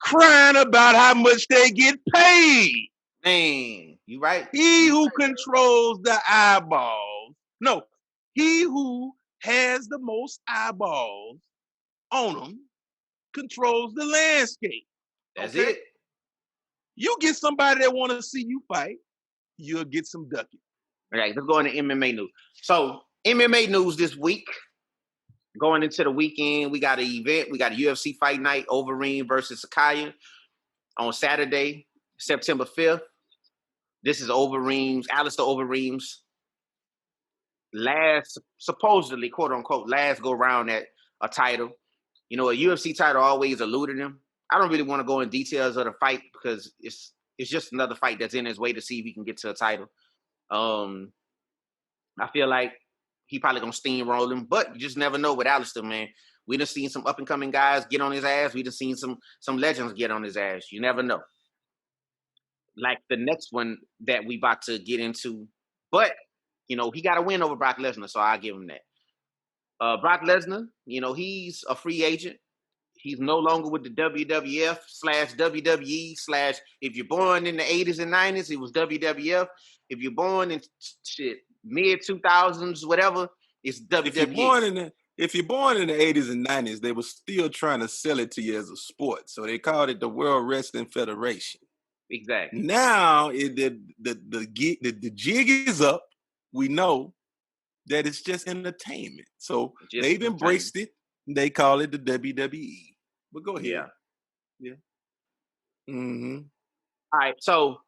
crying about how much they get paid. Man, you right. He who controls the eyeballs. No, he who has the most eyeballs on him controls the landscape. That's it. You get somebody that want to see you fight, you'll get some ducking. All right, let's go into MMA news. So, MMA news this week. Going into the weekend, we got an event. We got a UFC fight night, Overeem versus Sakaya on Saturday, September 5th. This is Alistair Overeem's last, supposedly, quote unquote, last go round at a title. You know, a UFC title always eluded him. I don't really want to go in details of the fight because it's just another fight that's in his way to see if he can get to a title. I feel like he probably gonna steamroll him, but you just never know with Alistair, man. We done seen some up and coming guys get on his ass. We done seen some legends get on his ass. You never know. like the next one that we about to get into. But, he got a win over Brock Lesnar, so I'll give him that. Brock Lesnar, he's a free agent. He's no longer with the WWF/WWE/ if you're born in the 80s and 90s, it was WWF. If you're born in mid 2000s, whatever, it's WWE. If you're born in the 80s and 90s, they were still trying to sell it to you as a sport. So they called it the World Wrestling Federation. Exactly. Now the jig is up. We know that it's just entertainment. So they've embraced it. They call it the WWE. But go ahead. Yeah. Mm-hmm. All right. So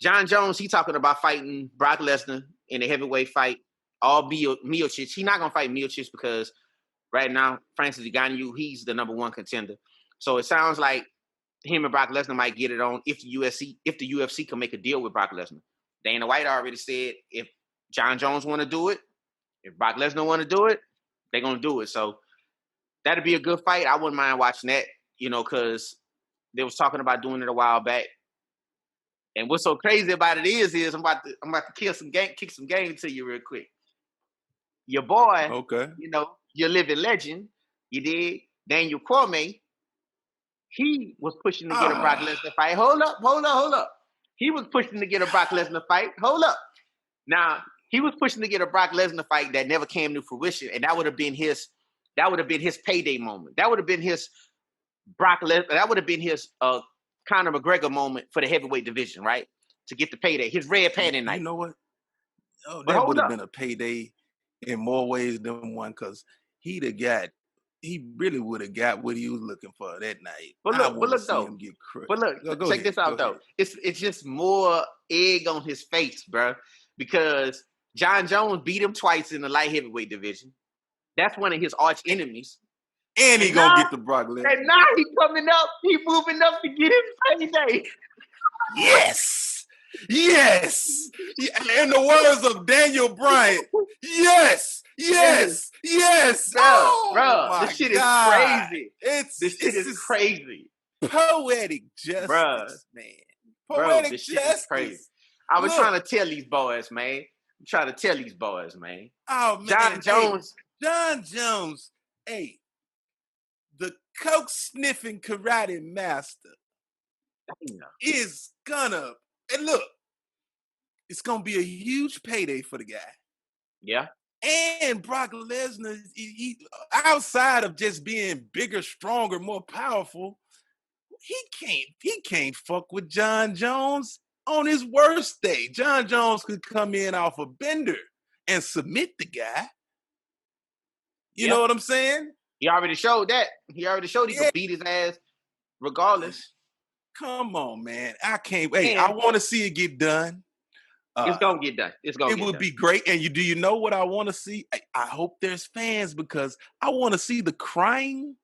Jon Jones, he talking about fighting Brock Lesnar in a heavyweight fight. All Miocic. He's not gonna fight Miocic because right now Francis Ngannou, he's the #1 contender. So it sounds like him and Brock Lesnar might get it on if the UFC can make a deal with Brock Lesnar. Dana White already said if Jon Jones want to do it, if Brock Lesnar want to do it, they're gonna do it. So that'd be a good fight. I wouldn't mind watching that, because they was talking about doing it a while back. And what's so crazy about it is I'm about to kick some game to you real quick. Your boy, okay, your living legend, you did, Daniel Cormier, he was pushing to get a Brock Lesnar fight. Hold up. He was pushing to get a Brock Lesnar fight. Hold up. Now, he was pushing to get a Brock Lesnar fight that never came to fruition, and that would have been his payday moment. That would have been his Brock Lesnar. That would have been his Conor McGregor moment for the heavyweight division, right? To get the payday, his red panty night. You know what? Oh, that would have been a payday in more ways than one, because he really would have got what he was looking for that night. But look though. Check this out though. It's just more egg on his face, bro, because Jon Jones beat him twice in the light heavyweight division. That's one of his arch enemies. And he gonna get the Brock Lesnar. And now he coming up. He moving up to get his payday. Yes. In the words of Daniel Bryant, yes. Bro, this shit is crazy. This shit is crazy. Poetic justice, man. Poetic justice. Shit is crazy. I was trying to tell these boys, man. Oh man, Jon Jones, hey, the coke sniffing karate master is gonna. And look, it's going to be a huge payday for the guy. Yeah. And Brock Lesnar, he outside of just being bigger, stronger, more powerful, he can't fuck with Jon Jones on his worst day. Jon Jones could come in off a bender and submit the guy. You know what I'm saying? He already showed that. He could beat his ass regardless. Come on, man. I can't wait. I want to see it get done. It's going to get done. It would be great. And do you know what I want to see? I hope there's fans, because I want to see the crying.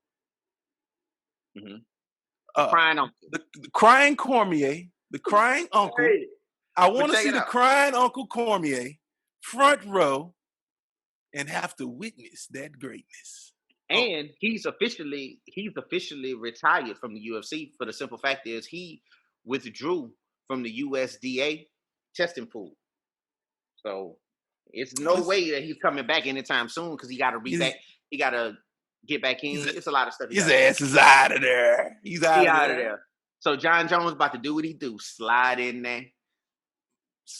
Mm-hmm. Crying uncle. The crying Cormier. The crying uncle. Hey, I want to see the crying Uncle Cormier front row and have to witness that greatness. And he's officially retired from the UFC for the simple fact is he withdrew from the USDA testing pool. So it's no way that he's coming back anytime soon because he got to He got to get back in. It's a lot of stuff. His ass is out of there. He's out of there. So Jon Jones about to do what he do. Slide in there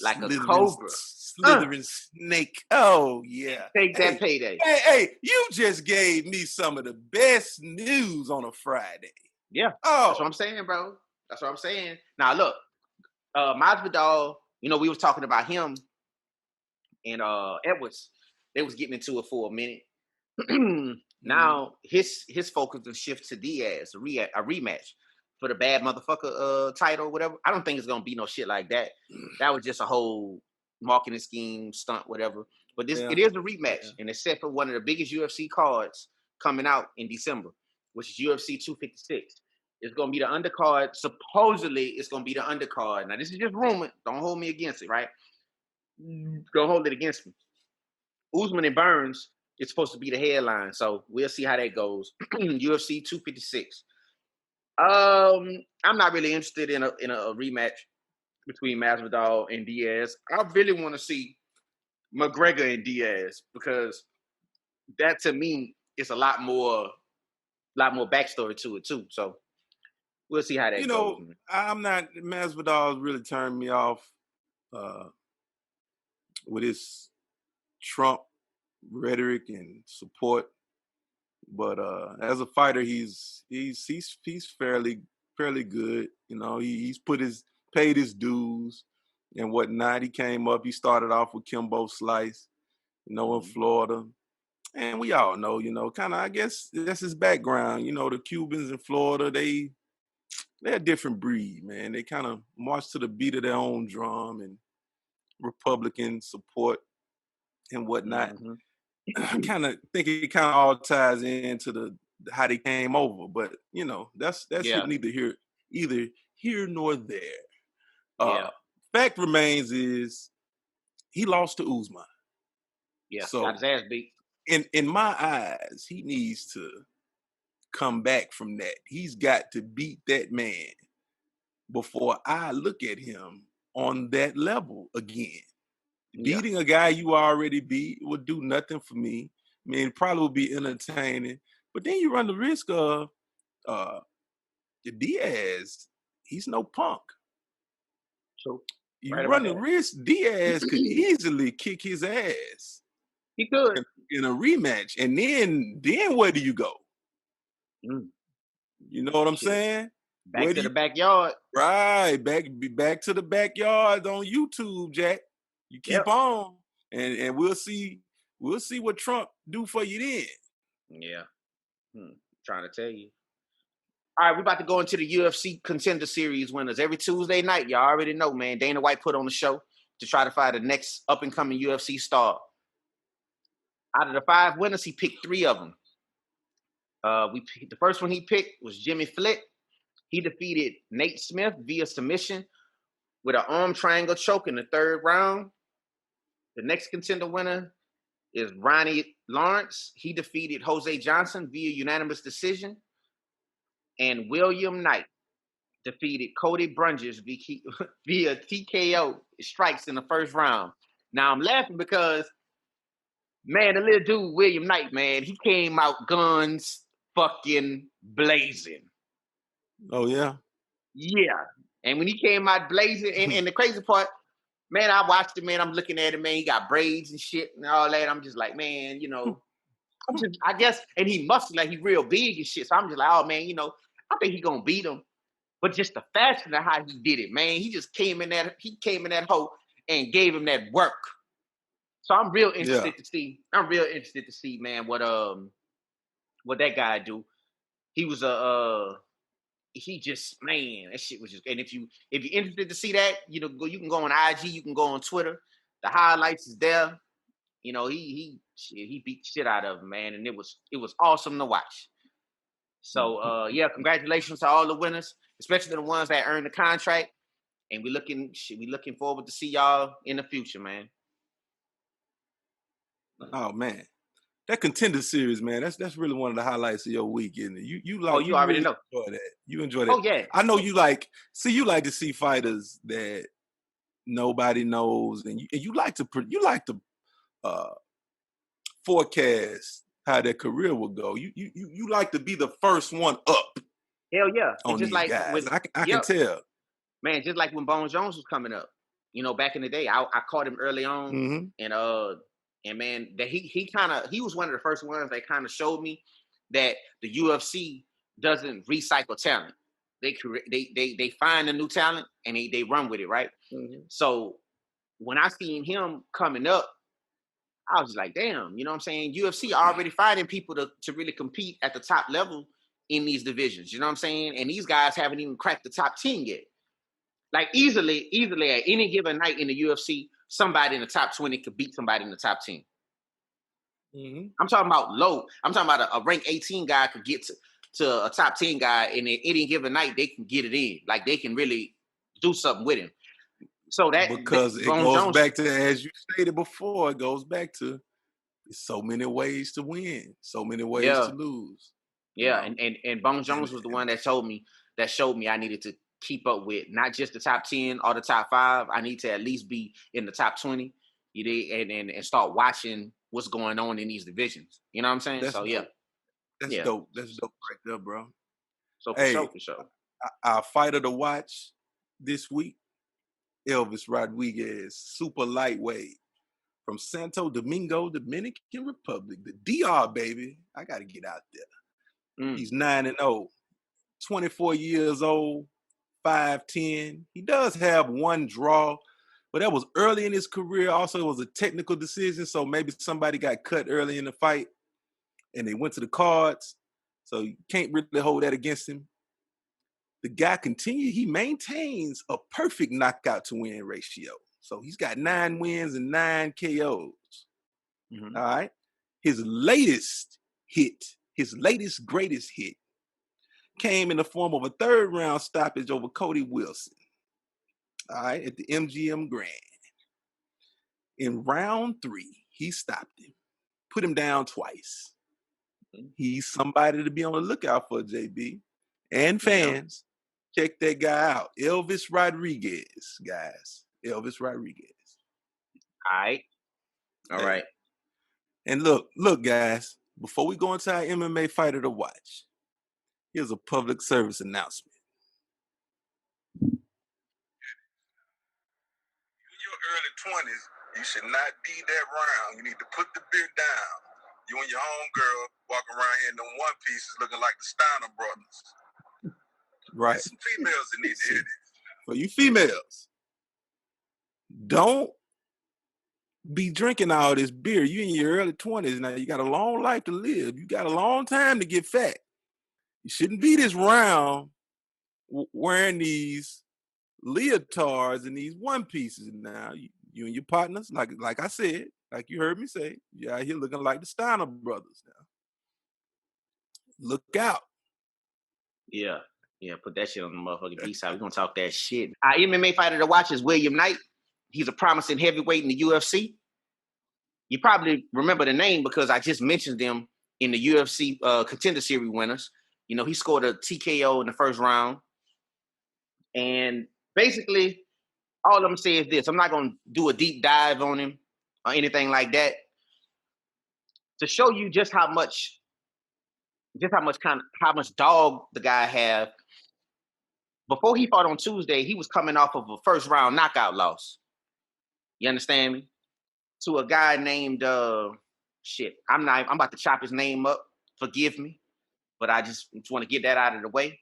like a cobra. Slithering snake. Oh, yeah. Take that payday. Hey, you just gave me some of the best news on a Friday. Yeah. Oh. That's what I'm saying, bro. That's what I'm saying. Now, look. Masvidal, we was talking about him and Edwards. They was getting into it for a minute. Now, his focus will shift to Diaz, a rematch for the bad motherfucker title or whatever. I don't think it's going to be no shit like that. That was just a whole marketing scheme, stunt, whatever. But it is a rematch, and it's set for one of the biggest UFC cards coming out in December, which is UFC 256. It's going to be the undercard. Supposedly, it's going to be the undercard. Now, this is just rumor. Don't hold me against it, right? Don't hold it against me. Usman and Burns is supposed to be the headline, so we'll see how that goes. UFC 256. I'm not really interested in a rematch. between Masvidal and Diaz. I really want to see McGregor and Diaz because that to me is a lot more backstory to it too. So we'll see how that goes. Man. I'm not Masvidal's really turned me off with his Trump rhetoric and support. But as a fighter, he's fairly good. He's paid his dues and whatnot. He came up. He started off with Kimbo Slice, in Florida, and we all know, kind of. I guess that's his background. The Cubans in Florida, they're a different breed, man. They kind of march to the beat of their own drum and Republican support and whatnot. Mm-hmm. I kind of think it kind of all ties into how they came over, but that's neither here nor there. Fact remains is he lost to Usman. Yeah, so got his ass beat. In my eyes, he needs to come back from that. He's got to beat that man before I look at him on that level again. Beating a guy you already beat would do nothing for me. I mean, it probably would be entertaining, but then you run the risk of Diaz. He's no punk. So you run the risk. Diaz could easily kick his ass. He could in a rematch, and then where do you go? You know what I'm saying? Back to the backyard. Right, back to the backyard on YouTube, Jack. You keep on, and we'll see what Trump do for you then. Yeah. Trying to tell you. All right, we're about to go into the UFC Contender Series winners. Every Tuesday night, y'all already know, man, Dana White put on the show to try to find the next up-and-coming UFC star. Out of the 5 winners, he picked 3 of them. The first one he picked was Jimmy Flick. He defeated Nate Smith via submission with an arm triangle choke in the 3rd round. The next contender winner is Ronnie Lawrence. He defeated Jose Johnson via unanimous decision. And William Knight defeated Cody Brunges via TKO strikes in the 1st round. Now, I'm laughing because, man, the little dude, William Knight, man, he came out guns fucking blazing. Oh, yeah? Yeah. And when he came out blazing, and the crazy part, man, I watched him, man. I'm looking at him, man. He got braids and shit and all that. I'm just like, man, I guess, and he muscle, like he real big and shit. So I'm just like, oh, man, I think he gonna beat him. But just the fashion of how he did it, man, he just came in that hole and gave him that work. So I'm real interested to see. I'm real interested to see, man, what that guy do. He was he just, man, that shit was just. And if you're interested to see that, you can go on IG, you can go on Twitter. The highlights is there. He beat the shit out of him, man, and it was awesome to watch. So congratulations to all the winners, especially the ones that earned the contract. And we looking forward to see y'all in the future, man. Oh man, that Contender Series, man, that's really one of the highlights of your week, isn't it? You already really know. Enjoy that. You enjoy that. Oh yeah. I know you like to see fighters that nobody knows, and you like to forecast how their career will go. You like to be the first one up. Hell yeah. On just these like guys. I can tell. Man, just like when Jon Jones was coming up, back in the day, I caught him early on, and man, that he was one of the first ones that kind of showed me that the UFC doesn't recycle talent. They find a new talent and they run with it, right? Mm-hmm. So when I seen him coming up, I was just like, damn, you know what I'm saying? UFC already finding people to really compete at the top level in these divisions, you know what I'm saying? And these guys haven't even cracked the top 10 yet. Like easily at any given night in the UFC, somebody in the top 20 could beat somebody in the top 10. Mm-hmm. I'm talking about low. I'm talking about a rank 18 guy could get to a top 10 guy, and at any given night they can get it in. Like they can really do something with him. So that because it goes back to, as you stated before, it goes back to so many ways to win, so many ways to lose. Yeah, and Jon Jones was the one that showed me I needed keep up with not just the top 10 or the top 5. I need to at least be in the top 20. You dig? And start watching what's going on in these divisions. You know what I'm saying? That's so dope. yeah. That's Yeah. dope. That's dope right there, bro. So for Hey, sure. Our fighter to watch this week, Elvis Rodriguez, super lightweight from Santo Domingo, Dominican Republic, the DR, baby. I got to get out there. He's 9-0, 24 years old, 5'10". He does have one draw, but that was early in his career. Also, it was a technical decision, so maybe somebody got cut early in the fight, and they went to the cards, so you can't really hold that against him. The guy he maintains a perfect knockout to win ratio. So he's got 9 wins and 9 KOs. Mm-hmm. All right. His latest greatest hit came in the form of a 3rd round stoppage over Cody Wilson. All right, at the MGM Grand. In round 3, he stopped him, put him down twice. He's somebody to be on the lookout for, JB. And fans. Check that guy out. Elvis Rodriguez, guys. Elvis Rodriguez. All right. And look, guys, before we go into our MMA fighter to watch, here's a public service announcement. In your early 20s, you should not be that round. You need to put the beer down. You and your homegirl walk around here in them one pieces looking like the Steiner brothers. Right. There's some females that need to hear this. For you females, don't be drinking all this beer. You in your early 20s now. You got a long life to live. You got a long time to get fat. You shouldn't be this round wearing these leotards and these one pieces. Now you and your partners, like I said, like you heard me say, you're out here looking like the Steiner brothers now. Look out. Yeah, put that shit on the motherfucking B-side. We're going to talk that shit. Our MMA fighter to watch is William Knight. He's a promising heavyweight in the UFC. You probably remember the name because I just mentioned them in the UFC Contender Series winners. You know, he scored a TKO in the first round. And basically, all I'm going to say is this. I'm not going to do a deep dive on him or anything like that. To show you just how much dog the guy have. Before he fought on Tuesday, he was coming off of a first round knockout loss. You understand me? To a guy named I'm about to chop his name up. Forgive me, but I just want to get that out of the way.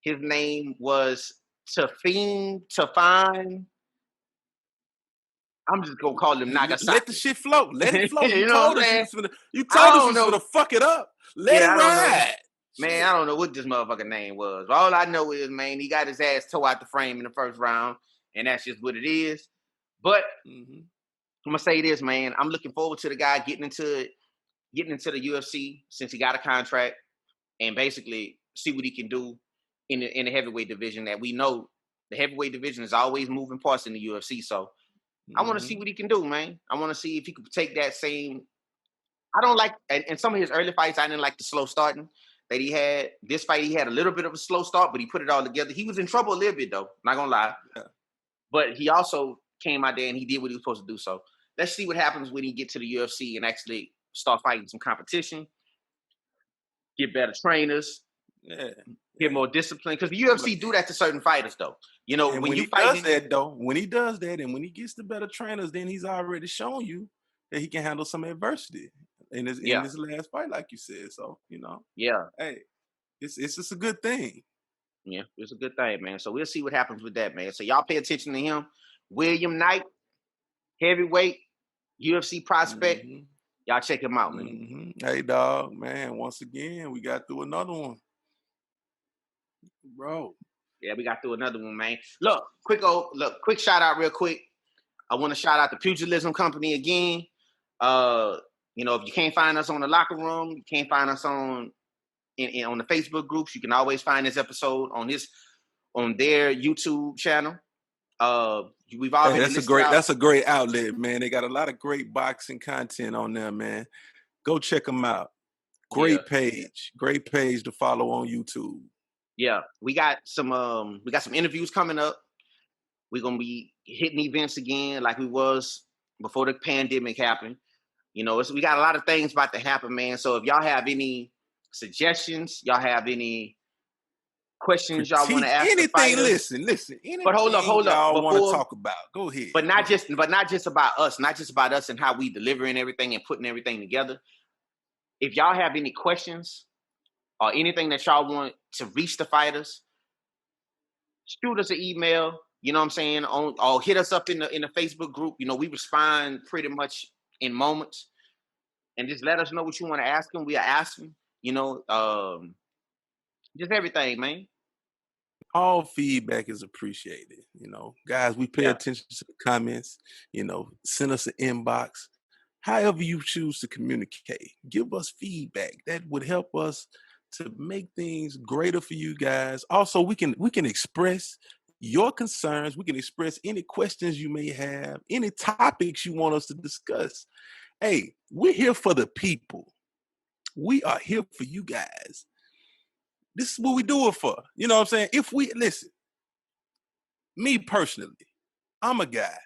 His name was Tafine. I'm just gonna call him Nagasaki. Let the shit flow. Let it flow. You told us you was gonna fuck it up. Let it ride. Man, I don't know what this motherfucking name was. All I know is, man, he got his ass tore out the frame in the first round, and that's just what it is. But I'm gonna say this, man. I'm looking forward to the guy getting into the UFC since he got a contract, and basically see what he can do in the heavyweight division. That we know the heavyweight division is always moving parts in the UFC. So I want to see what he can do, man. I want to see if he could take that same. I don't like in some of his early fights. I didn't like the slow starting that he had. This fight, he had a little bit of a slow start, but he put it all together. He was in trouble a little bit, though. Not gonna lie. Yeah. But he also came out there and he did what he was supposed to do. So let's see what happens when he get to the UFC and actually start fighting some competition, get better trainers, get more discipline. Because the UFC do that to certain fighters, though. You know, when he does that, and when he gets the better trainers, then he's already shown you that he can handle some adversity in his last fight, like you said. So, you know. Yeah. Hey, it's just a good thing. Yeah, it's a good thing, man. So we'll see what happens with that, man. So y'all pay attention to him. William Knight, heavyweight, UFC prospect. Y'all check him out, man. Hey, dog, man. Once again, we got through another one. Bro. Yeah, we got through another one, man. Look, quick shout out real quick. I want to shout out the Pugilism Company again. You know, if you can't find us on the locker room, you can't find us on the Facebook groups, you can always find this episode on their YouTube channel. We've already that's a great outlet, man. They got a lot of great boxing content on there, man. Go check them out. Great page to follow on YouTube. Yeah, we got some interviews coming up. We're gonna be hitting events again like we was before the pandemic happened. You know, we got a lot of things about to happen, man. So if y'all have any suggestions, y'all have any questions y'all want to Critique ask the anything. fighters. Listen. But hold Anything up. y'all want to Before, talk about? Go ahead. but not just about us, not just about us and how we delivering everything and putting everything together. If y'all have any questions or anything that y'all want to reach the fighters, shoot us an email. You know what I'm saying? Or hit us up in the Facebook group. You know, we respond pretty much in moments, and just let us know what you want to ask them. We'll ask them. You know, just everything, man. All feedback is appreciated. You know, guys, we pay Yeah, attention to the comments. You know, send us an inbox. However you choose to communicate, give us feedback. That would help us to make things greater for you guys. Also, we can express your concerns. We can express any questions you may have, any topics you want us to discuss. Hey, we're here for the people. We are here for you guys. This is what we do it for. You know what I'm saying? If we listen, me personally, I'm a guy.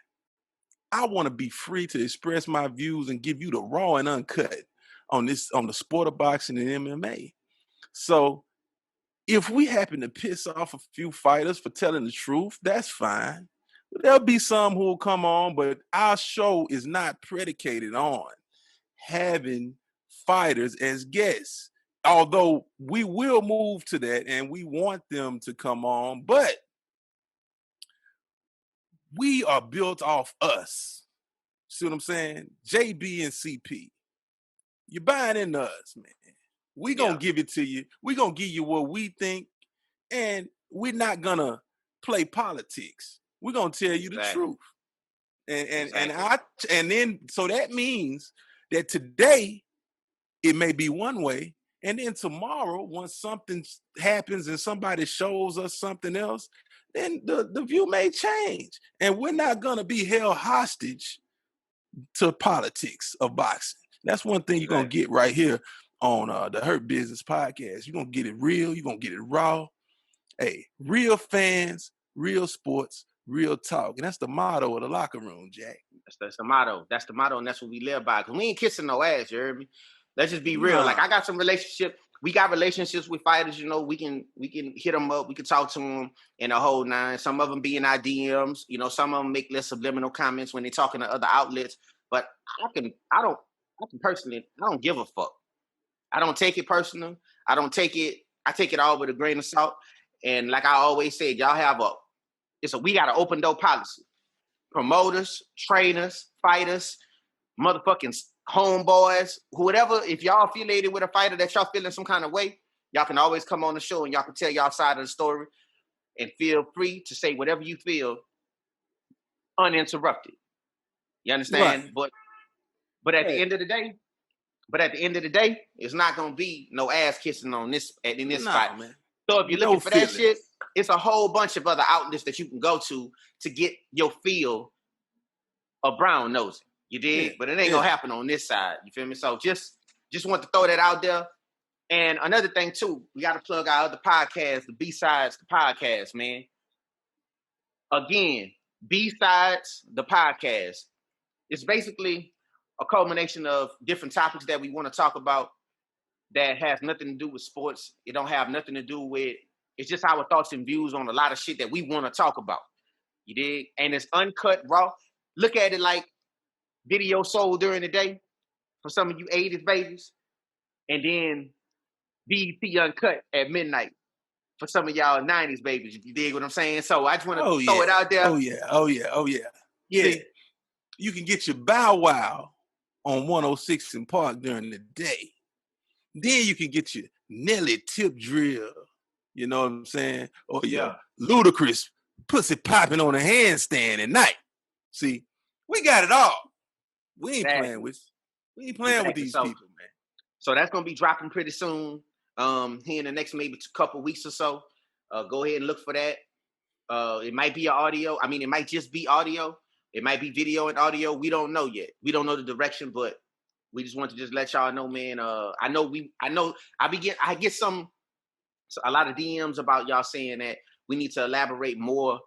I want to be free to express my views and give you the raw and uncut on the sport of boxing and MMA. So if we happen to piss off a few fighters for telling the truth, that's fine. There'll be some who will come on, but our show is not predicated on having fighters as guests. Although we will move to that and we want them to come on, but we are built off us. See what I'm saying? JB and CP. You're buying into us, man. We gonna yeah, give it to you. We gonna give you what we think, and we're not gonna play politics. We're gonna tell you the exactly. truth. Exactly. And then so that means that today it may be one way, and then tomorrow, once something happens and somebody shows us something else, then the view may change. And we're not gonna be held hostage to politics of boxing. That's one thing you're gonna Exactly. get right here on the Hurt Business Podcast. You're gonna get it real, you're gonna get it raw. Hey, real fans, real sports, real talk. And that's the motto of the locker room, Jack. That's the motto. That's the motto, and that's what we live by. Cause we ain't kissing no ass, you heard me? Let's just be real. Like Nah. I got some relationship. We got relationships with fighters. You know, we can hit them up. We can talk to them in a whole nine. Some of them be in our DMs. You know, some of them make less subliminal comments when they're talking to other outlets. But I can personally, I don't give a fuck. I don't take it personal. I don't take it. I take it all with a grain of salt. And like I always said, y'all have we got an open door policy. Promoters, trainers, fighters, motherfucking homeboys, whatever. If y'all affiliated with a fighter that y'all feeling some kind of way, y'all can always come on the show and y'all can tell y'all side of the story and feel free to say whatever you feel uninterrupted. You understand? Right. But at the Hey, end of the day, it's not gonna be no ass kissing on in this spot. no, man. So if you're No looking for that shit, feelings. it's a whole bunch of other outlets that you can go to get your feel of brown nosing. You Yeah, dig? But it ain't yeah. gonna happen on this side. You feel me? So just want to throw that out there. And another thing too, we got to plug our other podcast, the B-Sides, the podcast, man. Again, B-Sides, the podcast. It's basically a culmination of different topics that we want to talk about that has nothing to do with sports. It don't have nothing to do with, it's just our thoughts and views on a lot of shit that we want to talk about. You dig? And it's uncut, raw. Look at it like video sold during the day for some of you 80s babies, and then BET uncut at midnight for some of y'all 90s babies. You dig what I'm saying? So I just want to Oh throw yeah. it out there. Oh yeah. Oh yeah. Oh yeah. Yeah, See, you can get your Bow Wow on 106 in Park during the day. Then you can get your Nelly Tip Drill, you know what I'm saying? Or your yeah. Ludacris pussy popping on a handstand at night. See, we got it all. We ain't playing Exactly. with these people, man. So that's gonna be dropping pretty soon. Here in the next maybe couple weeks or so. Go ahead and look for that. It might be audio. I mean, it might just be audio. It might be video and audio. We don't know yet. We don't know the direction, but we just want to just let y'all know, man. I get some a lot of DMs about y'all saying that we need to elaborate more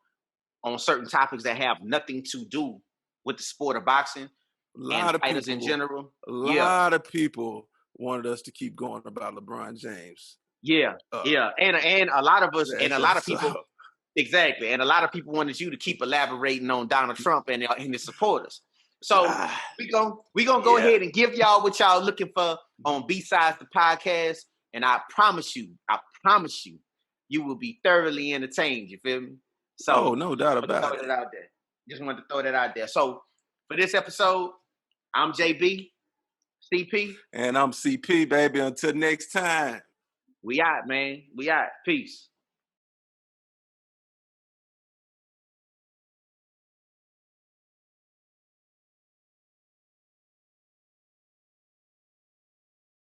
on certain topics that have nothing to do with the sport of boxing and fighters in general. A lot of people wanted us to keep going about LeBron James. Yeah, and a lot of us, and a lot of people, exactly, and a lot of people wanted you to keep elaborating on Donald Trump and his supporters. So we gonna go ahead and give y'all what y'all looking for on B-Sides the podcast, and I promise you, you will be thoroughly entertained. You feel me? So no doubt about it. Out there. Just wanted to throw that out there. So for this episode, I'm JB, CP, and I'm CP, baby. Until next time, we out, man. We out. Peace.